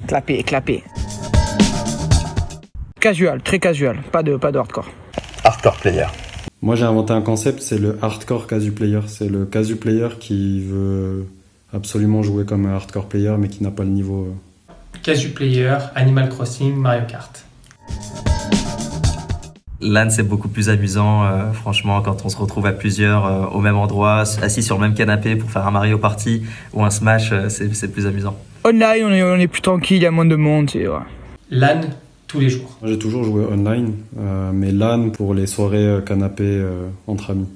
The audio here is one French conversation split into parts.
Clapé. Casual, très casual, pas de hardcore. Hardcore player. Moi j'ai inventé un concept, c'est le hardcore casu player. C'est le casu player qui veut absolument jouer comme un hardcore player mais qui n'a pas le niveau. Casu player, Animal Crossing, Mario Kart. LAN c'est beaucoup plus amusant, franchement, quand on se retrouve à plusieurs au même endroit, assis sur le même canapé pour faire un Mario Party ou un Smash, c'est plus amusant. Online, on est plus tranquille, il y a moins de monde. Et ouais. LAN, tous les jours. J'ai toujours joué online, mais LAN pour les soirées canapé entre amis.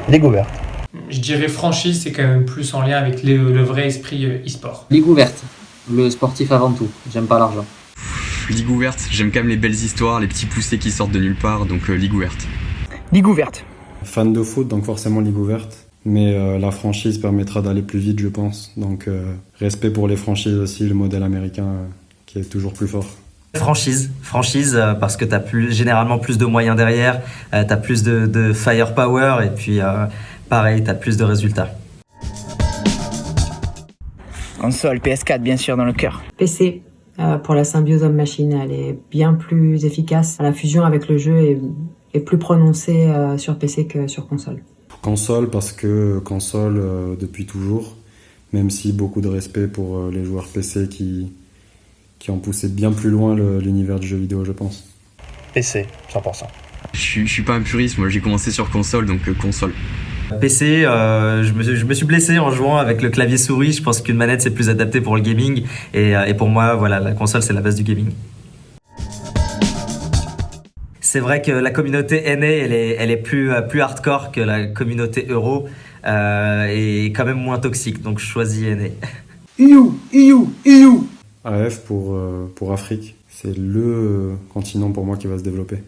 Ligue ouverte. Je dirais franchise, c'est quand même plus en lien avec le vrai esprit e-sport. Ligue ouverte, le sportif avant tout, j'aime pas l'argent. Ligue ouverte, j'aime quand même les belles histoires, les petits poussés qui sortent de nulle part, donc Ligue ouverte. Ligue ouverte. Fan de foot, donc forcément ligue ouverte. Mais la franchise permettra d'aller plus vite, je pense. Donc respect pour les franchises aussi, le modèle américain qui est toujours plus fort. Franchise, parce que t'as généralement plus de moyens derrière, t'as plus de firepower et puis pareil, t'as plus de résultats. Console, PS4 bien sûr dans le cœur. PC, pour la symbiose homme-machine, elle est bien plus efficace. La fusion avec le jeu est plus prononcée sur PC que sur console. Console parce que console depuis toujours, même si beaucoup de respect pour les joueurs PC qui ont poussé bien plus loin l'univers du jeu vidéo, je pense. PC, 100%. Je suis pas un puriste, moi j'ai commencé sur console, donc console. PC, je me suis blessé en jouant avec le clavier souris, je pense qu'une manette c'est plus adapté pour le gaming et pour moi voilà, la console c'est la base du gaming. C'est vrai que la communauté NA, elle est plus hardcore que la communauté Euro et quand même moins toxique, donc je choisis NA. EU AF pour Afrique, c'est le continent pour moi qui va se développer.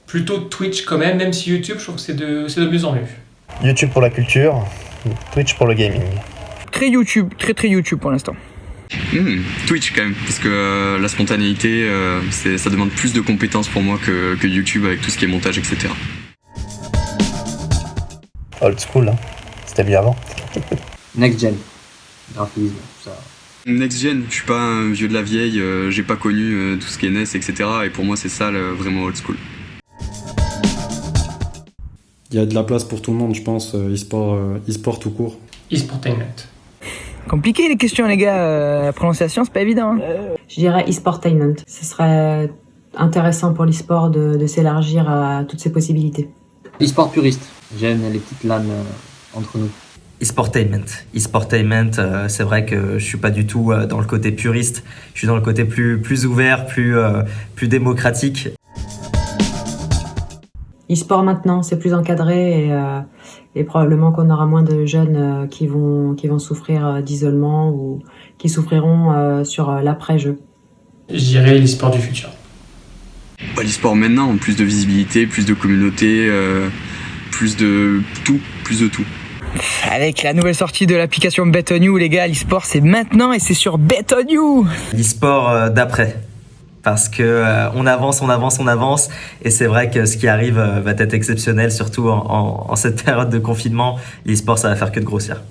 Plutôt Twitch quand même si YouTube, je trouve que c'est de mieux en mieux. YouTube pour la culture, Twitch pour le gaming. Très YouTube pour l'instant. Twitch quand même, parce que la spontanéité, ça demande plus de compétences pour moi que YouTube avec tout ce qui est montage, etc. Old school, hein. C'était bien avant. Next gen, graphisme, tout ça. Next gen, je suis pas un vieux de la vieille, j'ai pas connu tout ce qui est NES, etc. Et pour moi c'est ça vraiment old school. Il y a de la place pour tout le monde, je pense, e-sport tout court. E-sportainment. Compliqué les questions les gars, la prononciation c'est pas évident. Hein. Je dirais e-sportainment. Ce serait intéressant pour l'e-sport de s'élargir à toutes ces possibilités. E-sport puriste, j'aime les petites LAN entre nous. E-sportainment, c'est vrai que je suis pas du tout dans le côté puriste, je suis dans le côté plus ouvert, plus démocratique. E-sport maintenant, c'est plus encadré et probablement qu'on aura moins de jeunes qui vont souffrir d'isolement ou qui souffriront sur l'après-jeu. Je dirais l'e-sport du futur. L'e-sport maintenant, plus de visibilité, plus de communauté, plus de tout. Avec la nouvelle sortie de l'application Bet on You, les gars, l'e-sport c'est maintenant et c'est sur Bet on You. L'e-sport d'après. Parce que on avance et c'est vrai que ce qui arrive va être exceptionnel, surtout en cette période de confinement. L'e-sport ça va faire que de grossir.